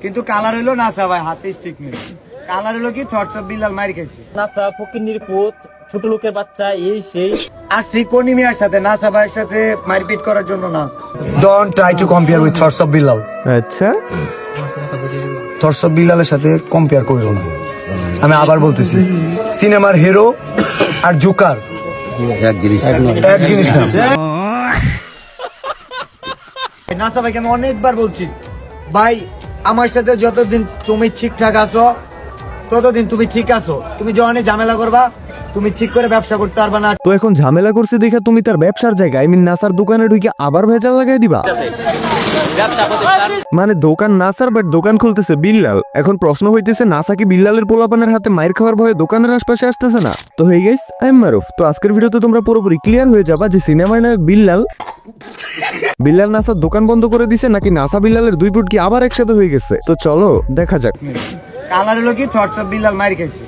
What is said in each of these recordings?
কিন্তু কালার হইলো নাসা ভাই, হাতে স্টিক নেই। কালার হইলো কি থটস অফ বিল্লাল মার খাইছে। নাসা ফকিন্নির পুত, ছোট লোকের বাচ্চা, এই সেই। আর সিকোনি মিয়ার সাথে নাসা ভাইয়ের সাথে মারপিট করার জন্য না। Don't try to compare with thoughts of Billal. আচ্ছা, থটস অফ বিল্লালের সাথে কম্পেয়ার করিও না। আমি আবার বলতেছি, সিনেমার হিরো আর জোকার এক জিনিস না। নাসা ভাইকে আমি অনেকবার বলছি, ভাই আমার সাথে যতদিন তুমি ঠিকঠাক আছো ততদিন তুমি ঠিক আছো। তুমি যখন ঝামেলা করবা তুমি ঠিক করে ব্যবসা করতে পারবা না। তো এখন ঝামেলা করছে দেখে তুমি তার ব্যবসার জায়গায় আই মিন নাসার দোকানে ঢুকে আবার ভেজাল লাগাই দিবা? মানে দোকান নাসার বাট দোকান খুলতেছে বিল্লাল। এখন প্রশ্ন হইতেছে নাসা কি বিল্লালের পোলাপানের হাতে মাইর খাওয়ার ভয়ে দোকানের আশপাশে আসতেছে না? তো হেই গাইস, আই এম মারুফ। তো আজকের ভিডিওতে তোমরা পুরোপুরি ক্লিয়ার হয়ে যাবা যে সিনেমার নায়ক বিল্লাল নাসার দোকান বন্ধ করে দিছে নাকি নাসা বিল্লালের দুই ফুট কি আবার একসাথে হয়ে গেছে। তো চলো দেখা যাক। কালার হলো কি থটস অফ বিল্লাল মার খাইছে।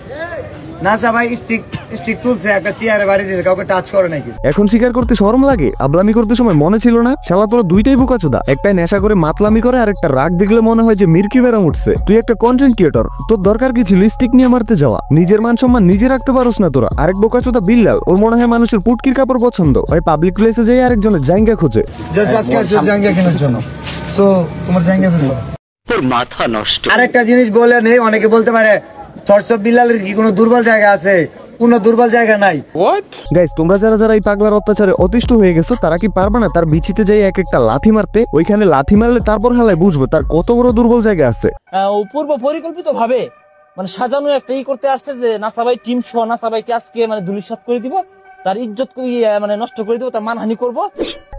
নাসা ভাই স্টিক তুলছে, একটা চেয়ারে বাড়ি দিয়েছে, কাউকে টাচ করে নাকি। এখন স্বীকার করতে শরম লাগে? আবলামি করতে সময় মনে ছিল না? শালা তোরা দুইটাই বোকাচোদা। একটাই নেশা করে মাতলামি করে আর একটা রাগ দেখলে মনে হয় যে মির্কি বেরাম উঠছে। তুই একটা কন্টেন্ট ক্রিয়েটর, তোর দরকার কি ছিল স্টিক নিয়ে মারতে যাওয়া? নিজের মান সম্মান নিজে রাখতে পারোস না তোরা। আরেক বোকাচোদা বিল্লাল, ওর মনে হয় মানুষের পুটকির কাপড় পছন্দ, ওই পাবলিক প্লেসে যাই আরেকজনের জায়গা খোঁজে। জায়গা কেনার জন্য তো তোমার জায়গা তোর মাথা নষ্ট। আরেকটা জিনিস বলে নেই, অনেকে বলতে পারে থটস অফ বিল্লালের কি কোনো দুর্বল জায়গা আছে? কোনো দুর্বল জায়গা নাই। গাইস, তোমরা যারা এই পাগলার অত্যাচারে অতিষ্ঠ হয়ে গেছো তারা কি পারবে না তার বিচিতে যাই এক একটা লাথি মারতে? ওইখানে লাথি মারলে তারপর হালায় বুঝবো তার কত বড় দুর্বল জায়গা আছে। পূর্ব পরিকল্পিত ভাবে মানে সাজানো একটা করতে আসছে যে নাসা ভাই টিম সহ নাসা ভাইকে আজকে মানে ধুলিসাৎ করে দিব, তার ইজ্জত মানে নষ্ট করে দিব, তার মানহানি করব।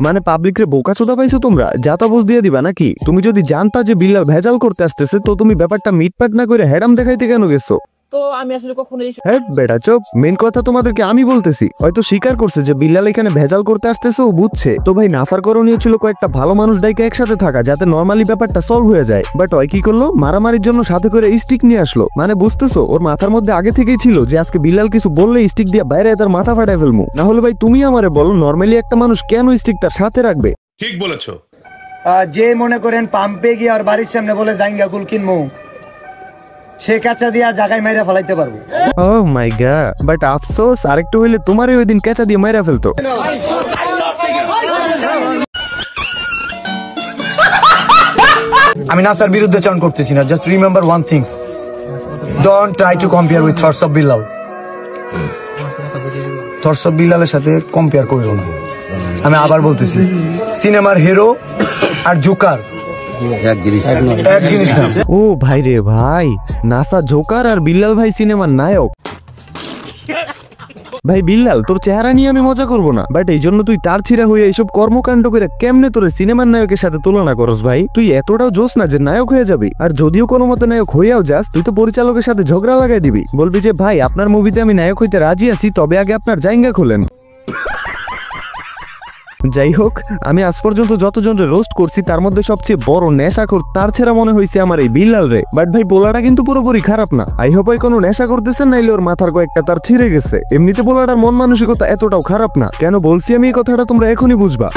মানে পাবলিক রে বোকাচোদা পাইছো তোমরা? যাতা বুঝ দিয়ে দিবা নাকি? তুমি যদি জানতা যে বিল্লাল ভেজাল করতে আসতেছে তো তুমি ব্যাপারটা মিটপাট না করে হেডাম দেখাইতে কেন গেছো? তো আমি আসলে কখনো হ্যাঁ বেটা চোপ, মেন কথা তোমাদেরকে আমি বলতেছি। হয়তো স্বীকার করছে যে বিল্লাল এখানে ভেজাল করতে আসতেছে, ও বুঝছে। তো ভাই নাসার করণীয় ছিল কয়েকটা ভালো মানুষ ডাইকে একসাথে থাকা, যাতে নর্মালি ব্যাপারটা সলভ হয়ে যায়। বাট ওই কি করলো, মারামারির জন্য সাথে করে স্টিক নিয়ে আসলো। মানে বুঝতেছো, ওর মাথার মধ্যে আগে থেকেই ছিল যে আজকে বিল্লাল কিছু বললে স্টিক দিয়ে বাইরে তার মাথা ফাটায় ফেলবো। না হলে ভাই তুমি আমারে বলো, নর্মালি একটা মানুষ কেন স্টিক তার সাথে রাখবে? ঠিক বলেছো। যে মনে করেন পাম্পে গিয়ে আর বাড়ির সামনে বলে জাইঙ্গা গুল কিনবো, সে কেঁচা দিয়া জায়গায় মাইরা ফেলাইতে পারবো। ও মাই গড, বাট আফসোস আরেকটু হইলে তোমারই ওই দিন কেঁচা দিয়ে মাইরা ফেলতো। আমি নাসার বিরুদ্ধে চান করতেছি না, just remember one things, don't try to compare with thoughts of Billal. Thoughts of বিল্লালের সাথে কম্পেয়ার করিও না। আমি আবার বলতেছি, সিনেমার হিরো আর জোকার এক জিনিস না। ও ভাই রে ভাই, নাসা জোকার আর বিল্লাল ভাই সিনেমার নায়ক। ভাই বিল্লাল, তোর চেহারা নিয়ে আমি মজা করবো না, বাট এই জন্য তুই তার ছিঁড়া হয়ে এইসব কর্মকাণ্ড করে কেমনে তোর সিনেমার নায়কের সাথে তুলনা করস? ভাই তুই এতটাও জোস না যে নায়ক হয়ে যাবি। আর যদিও কোনো মতে নায়ক হইয়াও যাস, তুই তো পরিচালকের সাথে ঝগড়া লাগাই দিবি, বলবি যে ভাই আপনার মুভিতে আমি নায়ক হইতে রাজি আছি, তবে আগে আপনার জায়গা খোলেন। যাই হোক, আমি আজ পর্যন্ত যতজনরে রোস্ট করছি তার মধ্যে সবচেয়ে বড় নেশাখোর তার ছেড়া মনে হয়েছে আমার এই বিল্লাল রে। বাট ভাই বোলাটা কিন্তু পুরোপুরি খারাপ না। আই হোপ কোনো নেশা করতেছেন, নাইলে ওর মাথার কয়েকটা তার ছিঁড়ে গেছে। এমনিতে বোলাটার মন মানসিকতা এতটাও খারাপ না। কেন বলছি আমি এই কথাটা তোমরা এখনই বুঝবা।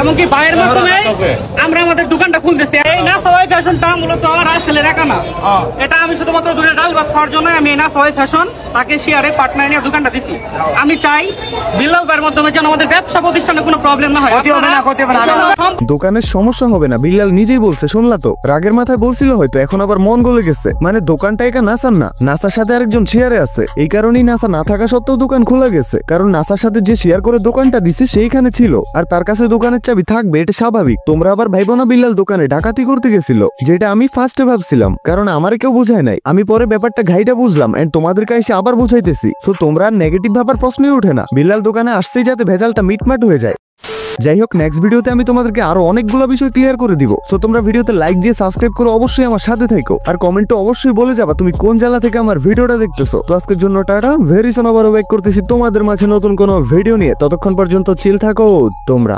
এমনকি ভাইয়ের মাধ্যমে আমরা আমাদের দোকানটা খুলতেছি। এই নাসা ভাই ফ্যাশনটা মূলত রাসেলের একা না, এটা আমি শুধুমাত্র দূরে ডাল ভাত খাওয়ার জন্য আমি এই নাসা ভাই ফ্যাশন তাকে শেয়ারে পার্টনার নিয়ে দোকানটা দিছি। আমি চাই বিল্লাল ভাইয়ের মাধ্যমে যেন আমাদের ব্যবসা প্রতিষ্ঠানে কোনো প্রবলেম না হয়। দোকানের সমস্যা হবে না, বিল্লাল নিজেই বলছে, শুনলা তো? রাগের মাথায় বলছিল হয়তো, এখন আবার মন গলে গেছে। মানে দোকানটা একা নাসার না, নাসার সাথে আরেকজন শেয়ারে আছে। এই কারণেই নাসা না থাকা সত্ত্বেও দোকান খোলা গেছে, কারণ নাসার সাথে যে শেয়ার করে দোকানটা দিছে সেইখানে ছিল, আর তার কাছে দোকানের চাবি থাকবে, এটা স্বাভাবিক। তোমরা আবার ভাইবো না বিল্লাল দোকানে ডাকাতি করতে গেছিল, যেটা আমি ফার্স্টে ভাবছিলাম, কারণ আমার কেউ বুঝায় নাই। আমি পরে ব্যাপারটা ঘাইটা বুঝলাম এন্ড তোমাদেরকে এসে আবার বুঝাইতেছি। সো তোমরা আর নেগেটিভ ভাবার প্রশ্নই ওঠে না। বিল্লাল দোকানে আসছেই যাতে ভেজালটা মিটমাট হয়ে যায়। যাই হোক, নেক্সট ভিডিওতে আমি তোমাদেরকে আরো অনেকগুলো বিষয় ক্লিয়ার করে দিব। সো তোমরা ভিডিওতে লাইক দিয়ে সাবস্ক্রাইব করে অবশ্যই আমার সাথে থাকো, আর কমেন্টে অবশ্যই বলে যাবা তুমি কোন জেলা থেকে আমার ভিডিওটা দেখতেছো। তো আজকের জন্য টাটা, ভেরি সুন আবার ওয়েট করতেছি তোমাদের মাঝে নতুন কোনো ভিডিও নিয়ে। ততক্ষণ পর্যন্ত চিল থাকো তোমরা।